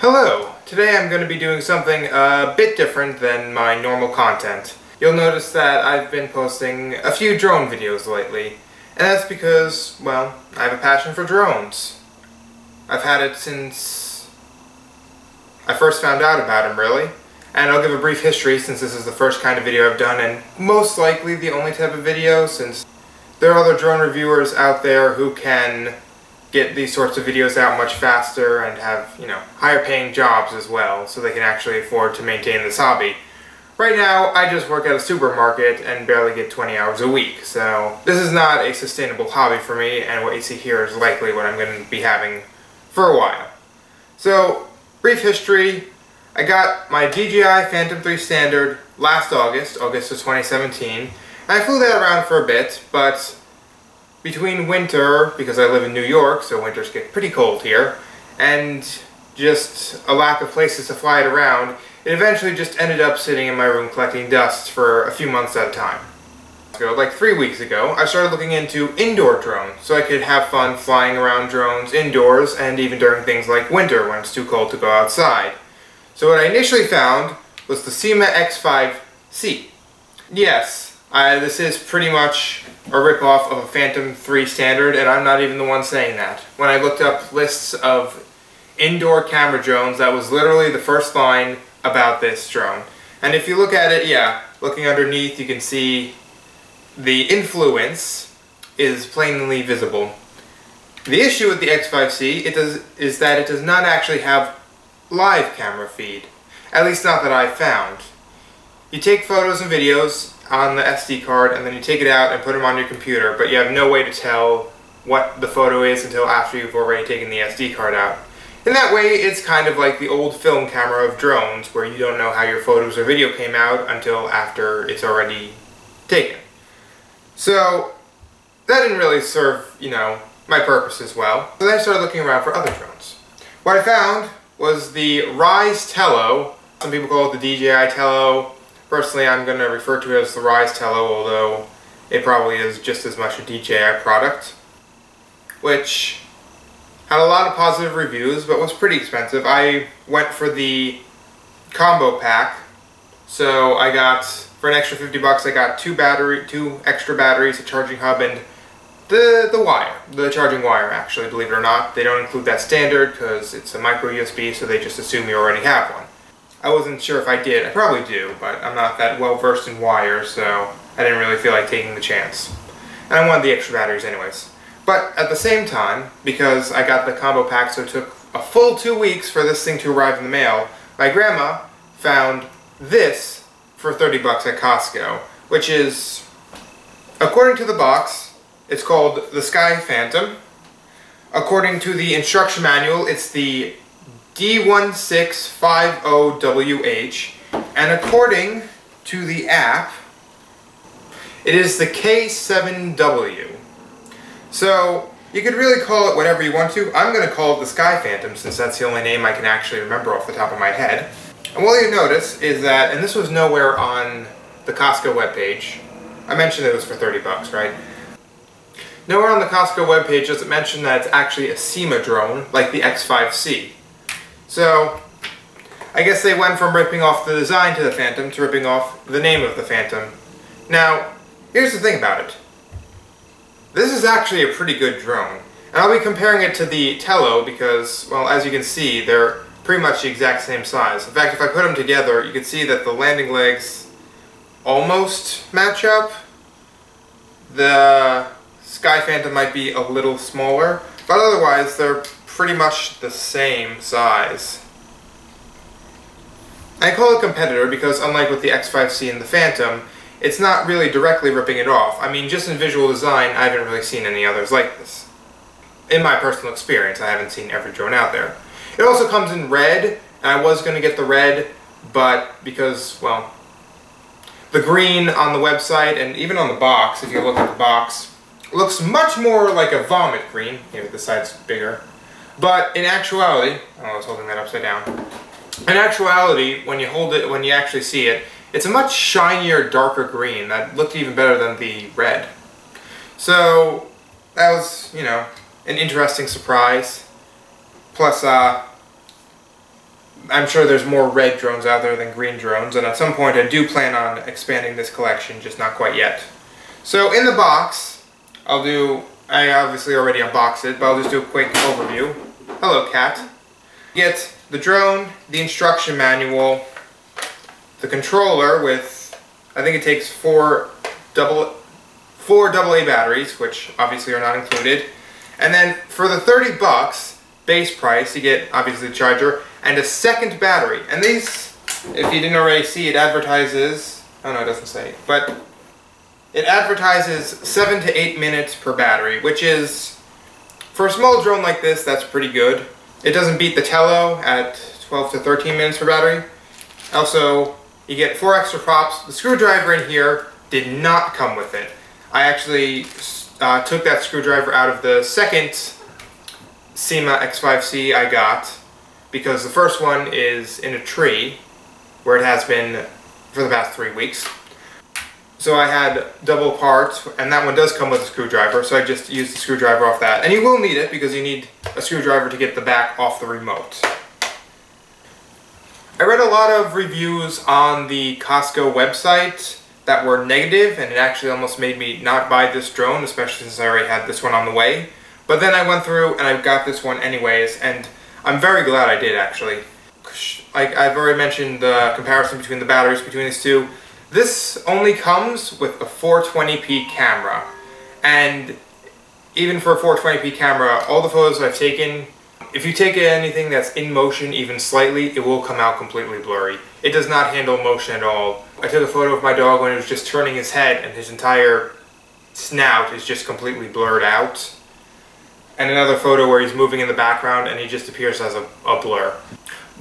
Hello! Today I'm going to be doing something a bit different than my normal content. You'll notice that I've been posting a few drone videos lately, and that's because, well, I have a passion for drones. I've had it since I first found out about them, really. And I'll give a brief history since this is the first kind of video I've done, and most likely the only type of video, since there are other drone reviewers out there who can get these sorts of videos out much faster and have, higher paying jobs as well, so they can actually afford to maintain this hobby. Right now, I just work at a supermarket and barely get 20 hours a week, so this is not a sustainable hobby for me, and what you see here is likely what I'm going to be having for a while. So, brief history, I got my DJI Phantom 3 Standard last August of 2017, and I flew that around for a bit, but between winter, because I live in New York, so winters get pretty cold here, and just a lack of places to fly it around, it eventually just ended up sitting in my room collecting dust for a few months at a time. So, like 3 weeks ago, I started looking into indoor drones, so I could have fun flying around drones indoors, and even during things like winter when it's too cold to go outside. So what I initially found was the Syma X5c. Yes, this is pretty much a rip-off of a Phantom 3 Standard, and I'm not even the one saying that. When I looked up lists of indoor camera drones, that was literally the first line about this drone. And if you look at it, yeah, looking underneath, you can see the influence is plainly visible. The issue with the X5c is that it does not actually have live camera feed. At least not that I found. You take photos and videos on the SD card, and then you take it out and put them on your computer, but you have no way to tell what the photo is until after you've already taken the SD card out. In that way, it's kind of like the old film camera of drones, where you don't know how your photos or video came out until after it's already taken. So, that didn't really serve, my purpose as well. So then I started looking around for other drones. What I found was the Rise Tello. Some people call it the DJI Tello. Personally, I'm going to refer to it as the Rise Tello, although it probably is just as much a DJI product, which had a lot of positive reviews, but was pretty expensive. I went for the combo pack, so I got, for an extra 50 bucks, I got two extra batteries, a charging hub, and the charging wire, actually, believe it or not. They don't include that standard because it's a micro USB, so they just assume you already have one. I wasn't sure if I did. I probably do, but I'm not that well versed in wires, so I didn't really feel like taking the chance. And I wanted the extra batteries anyways. But at the same time, because I got the combo pack, so it took a full 2 weeks for this thing to arrive in the mail, my grandma found this for 30 bucks at Costco, which is, according to the box, it's called the Sky Phantom. According to the instruction manual, it's the D1650WH, and according to the app, it is the K7W. So, you could really call it whatever you want to. I'm going to call it the Sky Phantom, since that's the only name I can actually remember off the top of my head. And what you notice is that, and this was nowhere on the Costco webpage, I mentioned it was for 30 bucks, right? Nowhere on the Costco webpage does it mention that it's actually a Syma drone, like the X5c. So, I guess they went from ripping off the design to the Phantom to ripping off the name of the Phantom. Now, here's the thing about it. This is actually a pretty good drone. And I'll be comparing it to the Tello because, well, as you can see, they're pretty much the exact same size. In fact, if I put them together, you can see that the landing legs almost match up. The Sky Phantom might be a little smaller, but otherwise they're pretty much the same size. I call it competitor because, unlike with the X5c and the Phantom, it's not really directly ripping it off. I mean, just in visual design, I haven't really seen any others like this. In my personal experience, I haven't seen every drone out there. It also comes in red, and I was going to get the red, but because, well, the green on the website, and even on the box, if you look at the box, looks much more like a vomit green. Maybe the side's bigger. But in actuality, oh, I was holding that upside down. In actuality, when you hold it, when you actually see it, it's a much shinier, darker green that looked even better than the red. So that was, an interesting surprise. Plus, I'm sure there's more red drones out there than green drones, and at some point I do plan on expanding this collection, just not quite yet. So in the box, I obviously already unboxed it, but I'll just do a quick overview. Hello, cat. You get the drone, the instruction manual, the controller with, I think it takes four AA batteries, which obviously are not included. And then for the 30 bucks base price, you get obviously the charger and a second battery. And these, if you didn't already see, it advertises, oh no, it doesn't say, but it advertises 7 to 8 minutes per battery, which is, for a small drone like this, that's pretty good. It doesn't beat the Tello at 12 to 13 minutes per battery. Also, you get 4 extra props. The screwdriver in here did not come with it. I actually took that screwdriver out of the second Syma X5c I got, because the first one is in a tree, where it has been for the past 3 weeks. So I had double parts, and that one does come with a screwdriver, so I just used the screwdriver off that. And you will need it, because you need a screwdriver to get the back off the remote. I read a lot of reviews on the Costco website that were negative, and it actually almost made me not buy this drone, especially since I already had this one on the way. But then I went through and I got this one anyways, and I'm very glad I did, actually. I've already mentioned the comparison between the batteries between these two. This only comes with a 420p camera, and even for a 420p camera, all the photos I've taken, if you take anything that's in motion even slightly, it will come out completely blurry. It does not handle motion at all. I took a photo of my dog when he was just turning his head and his entire snout is just completely blurred out. And another photo where he's moving in the background and he just appears as a blur.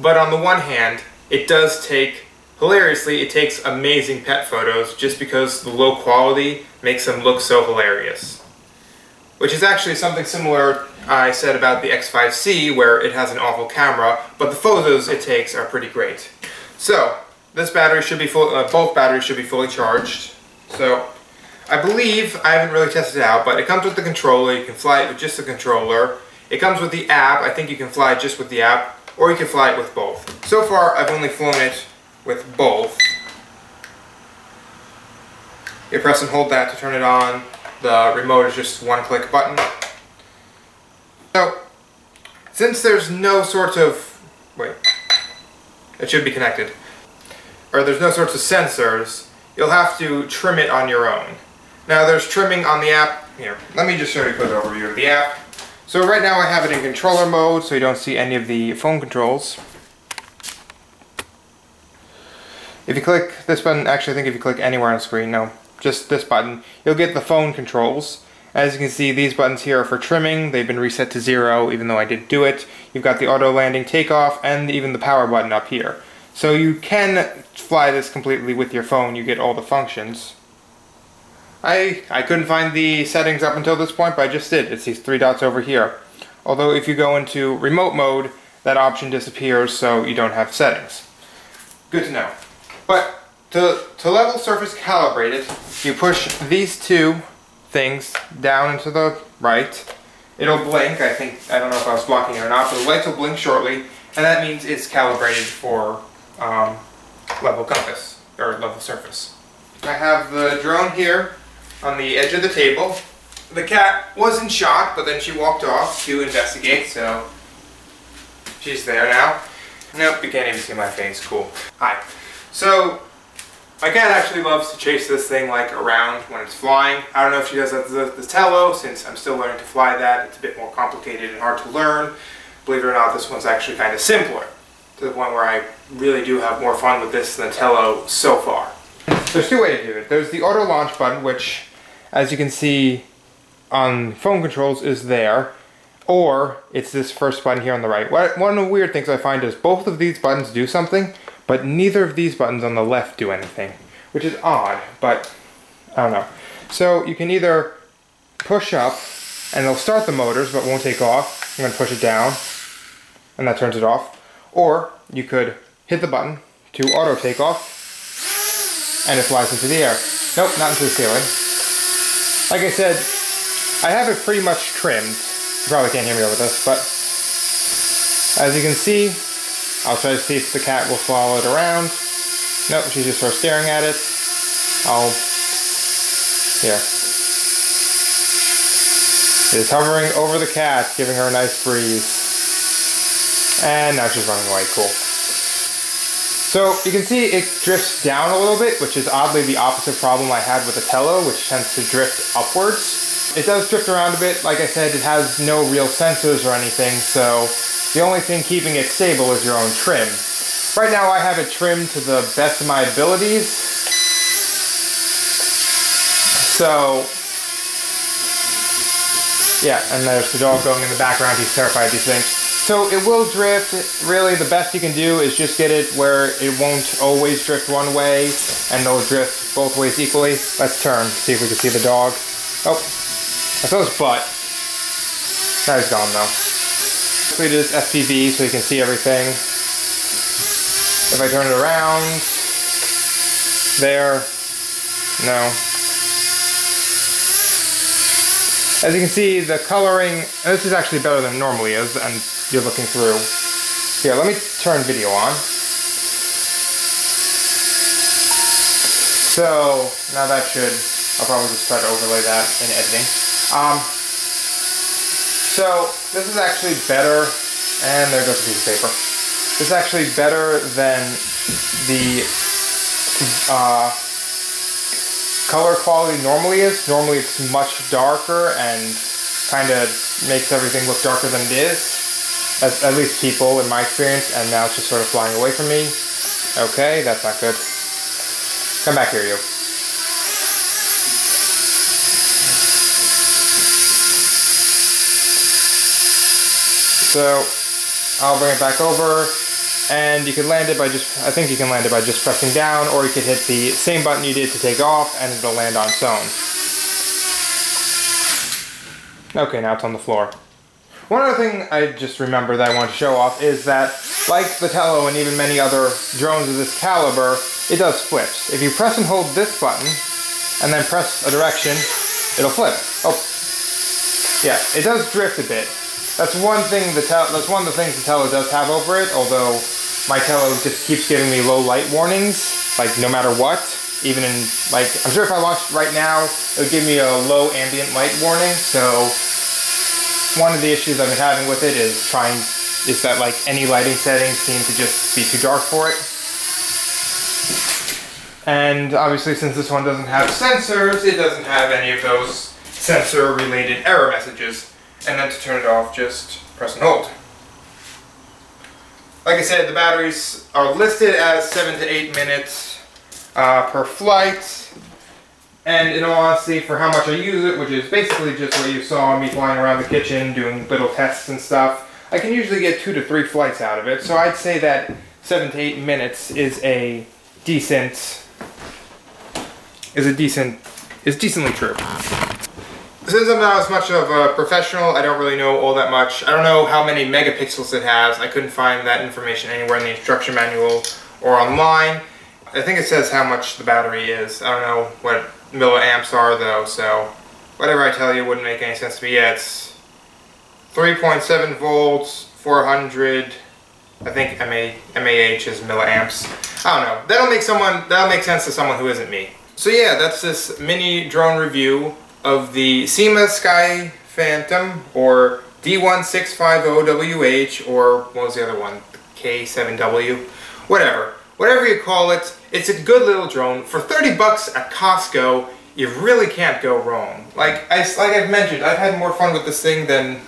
But on the one hand, it does take, hilariously, it takes amazing pet photos just because the low quality makes them look so hilarious. Which is actually something similar I said about the X5c, where it has an awful camera, but the photos it takes are pretty great. So, this battery should be both batteries should be fully charged. So, I believe, I haven't really tested it out, but it comes with the controller. You can fly it with just the controller. It comes with the app. I think you can fly it just with the app, or you can fly it with both. So far, I've only flown it with both. You press and hold that to turn it on. The remote is just one click button. So, since there's no sort of, it should be connected, or there's no sorts of sensors, you'll have to trim it on your own. Now there's trimming on the app. Here, let me just show you a quick overview of the app. So right now I have it in controller mode, so you don't see any of the phone controls. If you click this button, actually I think if you click anywhere on the screen, no, just this button, you'll get the phone controls. As you can see, these buttons here are for trimming. They've been reset to 0, even though I did do it. You've got the auto landing takeoff and even the power button up here. So you can fly this completely with your phone. You get all the functions. I couldn't find the settings up until this point, but I just did. It's these 3 dots over here. Although if you go into remote mode, that option disappears, so you don't have settings. Good to know. But to level surface calibrate it, you push these 2 things down and to the right. It'll blink. I don't know if I was blocking it or not, but the lights will blink shortly, and that means it's calibrated for level compass, or level surface. I have the drone here on the edge of the table. The cat wasn't shot, but then she walked off to investigate, so she's there now. Nope, you can't even see my face. Cool. Hi. So, my cat actually loves to chase this thing like around when it's flying. I don't know if she does that with the Tello, since I'm still learning to fly that. It's a bit more complicated and hard to learn. Believe it or not, this one's actually kind of simpler, to the point where I really do have more fun with this than the Tello so far. There's 2 ways to do it. There's the auto launch button, which, as you can see on phone controls, is there. Or, it's this first button here on the right. One of the weird things I find is both of these buttons do something, but neither of these buttons on the left do anything. Which is odd, but I don't know. So, you can either push up, and it'll start the motors, but won't take off. I'm going to push it down, and that turns it off. Or, you could hit the button to auto take off, and it flies into the air. Nope, not into the ceiling. Like I said, I have it pretty much trimmed. You probably can't hear me over this, but as you can see, I'll try to see if the cat will follow it around. Nope, she's just sort of staring at it. Here. It's hovering over the cat, giving her a nice breeze. And now she's running away, cool. So you can see it drifts down a little bit, which is oddly the opposite problem I had with the Tello, which tends to drift upwards. It does drift around a bit. Like I said, it has no real sensors or anything, so the only thing keeping it stable is your own trim. Right now I have it trimmed to the best of my abilities. So, yeah, and there's the dog going in the background. He's terrified of these things. So it will drift. Really, the best you can do is just get it where it won't always drift one way, and it'll drift both ways equally. Let's turn, see if we can see the dog. Oh, I saw his butt. Now he's gone though. It is FPV, so you can see everything. If I turn it around, there, no. As you can see, the coloring, and this is actually better than it normally is, and you're looking through. Here, let me turn video on. So, now that should, I'll probably just try to overlay that in editing. So, this is actually better, and there goes a piece of paper. This is actually better than the color quality normally is. Normally it's much darker and kind of makes everything look darker than it is. At least people, in my experience, and now it's just sort of flying away from me. Okay, that's not good. Come back here, you. So, I'll bring it back over, and you can land it by just, I think you can land it by just pressing down, or you could hit the same button you did to take off, and it'll land on its own. Okay, now it's on the floor. One other thing I just remembered that I wanted to show off is that, like the Tello and even many other drones of this caliber, it does flips. If you press and hold this button, and then press a direction, it'll flip. Oh, yeah, it does drift a bit. That's one of the things the Tello does have over it, although my Tello just keeps giving me low light warnings, like no matter what. Even in, like, I'm sure if I launched right now, it would give me a low ambient light warning, so one of the issues I've been having with it is that like any lighting settings seem to just be too dark for it. And obviously since this one doesn't have sensors, it doesn't have any of those sensor related error messages. And then to turn it off, just press and hold. Like I said, the batteries are listed as 7 to 8 minutes per flight. And in all honesty, for how much I use it, which is basically just what you saw me flying around the kitchen doing little tests and stuff, I can usually get 2 to 3 flights out of it. So I'd say that 7 to 8 minutes is decently true. Since I'm not as much of a professional, I don't really know all that much. I don't know how many megapixels it has. I couldn't find that information anywhere in the instruction manual or online. I think it says how much the battery is. I don't know what milliamps are though, so whatever I tell you wouldn't make any sense to me. Yeah, it's 3.7 volts, 400, I think mAh is milliamps. I don't know. That'll make sense to someone who isn't me. So yeah, that's this mini drone review of the Syma Sky Phantom, or D1650WH, or what was the other one? K7W? Whatever you call it, it's a good little drone. For 30 bucks at Costco, you really can't go wrong. Like I've mentioned, I've had more fun with this thing than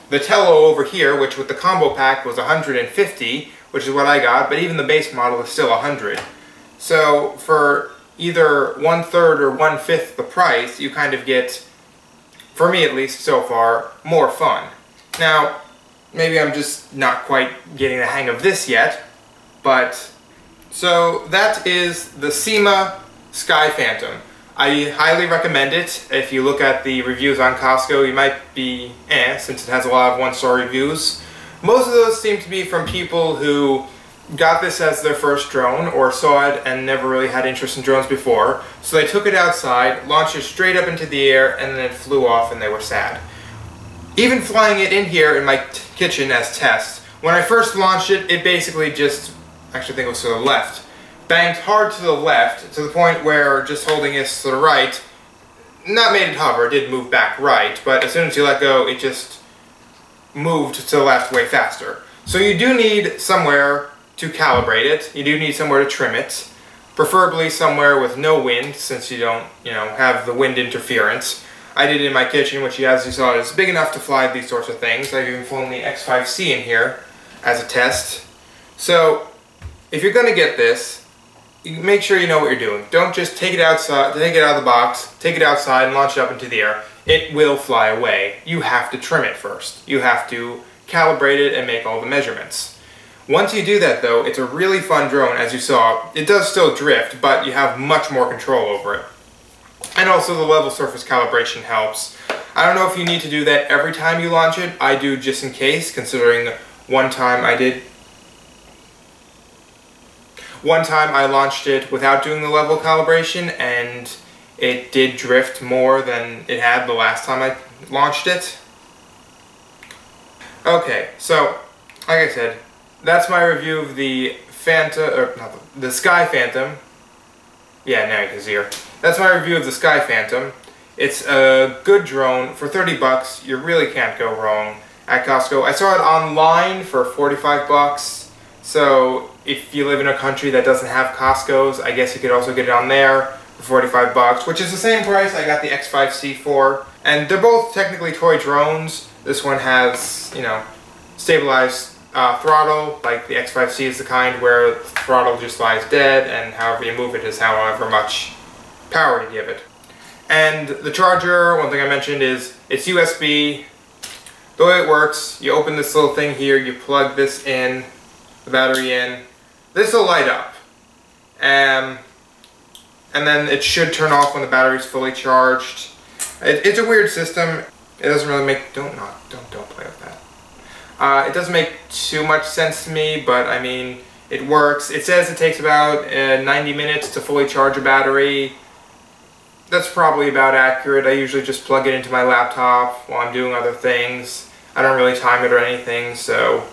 the Tello over here, which with the combo pack was 150, which is what I got, but even the base model is still 100. So for either 1/3 or 1/5 the price, you kind of get, for me at least so far, more fun. Now, maybe I'm just not quite getting the hang of this yet, but so that is the Syma Sky Phantom. I highly recommend it. If you look at the reviews on Costco, you might be since it has a lot of 1-star reviews. Most of those seem to be from people who got this as their first drone or saw it and never really had interest in drones before. So they took it outside, launched it straight up into the air, and then it flew off and they were sad. Even flying it in here in my kitchen as test When I first launched it, it basically just, actually I think it was to the left, banked hard to the left to the point where just holding it to the right, not made it hover, it did move back right, but as soon as you let go, it just moved to the left way faster. So you do need somewhere to calibrate it, you do need somewhere to trim it, preferably somewhere with no wind, since you don't, have the wind interference. I did it in my kitchen, which, as you saw, is big enough to fly these sorts of things. I've even flown the X5c in here as a test. So, if you're going to get this, you make sure you know what you're doing. Don't just take it outside, take it out of the box, take it outside and launch it up into the air. It will fly away. You have to trim it first. You have to calibrate it and make all the measurements. Once you do that, though, it's a really fun drone, as you saw. It does still drift, but you have much more control over it. And also the level surface calibration helps. I don't know if you need to do that every time you launch it. I do just in case, considering one time I launched it without doing the level calibration, and it did drift more than it had the last time I launched it. Okay, so, like I said, that's my review of the the Sky Phantom. Yeah, now you can see her. That's my review of the Sky Phantom. It's a good drone. For 30 bucks, you really can't go wrong at Costco. I saw it online for 45 bucks. So if you live in a country that doesn't have Costco's, I guess you could also get it on there for 45 bucks, which is the same price I got the X5c for. And they're both technically toy drones. This one has, stabilized throttle, like the X5c is the kind where the throttle just lies dead, and however you move it is however much power to give it. And the charger, one thing I mentioned is it's USB. The way it works, you open this little thing here, you plug this in, the battery in, this will light up. And then it should turn off when the battery's fully charged. It's a weird system. It doesn't really make, don't play with that. It doesn't make too much sense to me, but I mean, it works. It says it takes about 90 minutes to fully charge a battery. That's probably about accurate. I usually just plug it into my laptop while I'm doing other things. I don't really time it or anything, so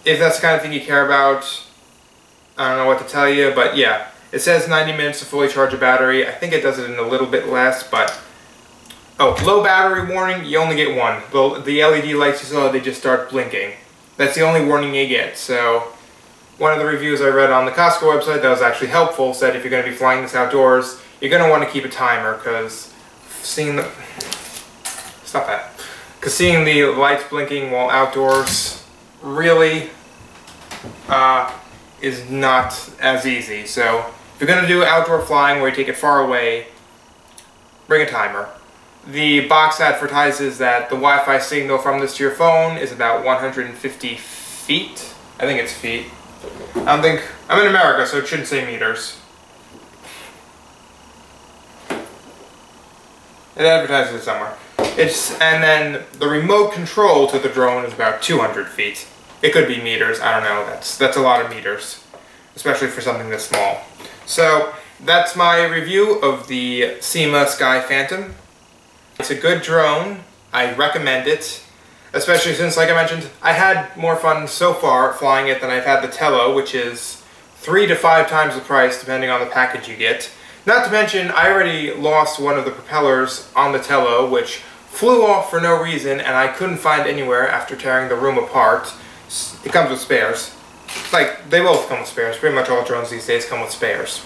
if that's the kind of thing you care about, I don't know what to tell you, but yeah. It says 90 minutes to fully charge a battery. I think it does it in a little bit less, but oh, low battery warning, you only get one. The LED lights you saw, they just start blinking. That's the only warning you get. So, one of the reviews I read on the Costco website that was actually helpful said if you're going to be flying this outdoors, you're going to want to keep a timer, because seeing the... Stop that. Because seeing the lights blinking while outdoors really is not as easy. So, if you're going to do outdoor flying where you take it far away, bring a timer. The box advertises that the Wi-Fi signal from this to your phone is about 150 feet. I think it's feet. I'm in America, so it shouldn't say meters. It advertises it somewhere. And then the remote control to the drone is about 200 feet. It could be meters, I don't know. That's a lot of meters, especially for something this small. So that's my review of the Syma Sky Phantom. It's a good drone. I recommend it, especially since, like I mentioned, I had more fun so far flying it than I've had the Tello, which is 3 to 5 times the price depending on the package you get. Not to mention, I already lost one of the propellers on the Tello, which flew off for no reason, and I couldn't find anywhere after tearing the room apart. It comes with spares. Like, they both come with spares. Pretty much all drones these days come with spares.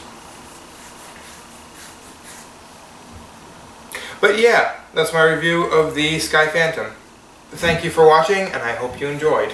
But yeah, that's my review of the Sky Phantom. Thank you for watching, and I hope you enjoyed.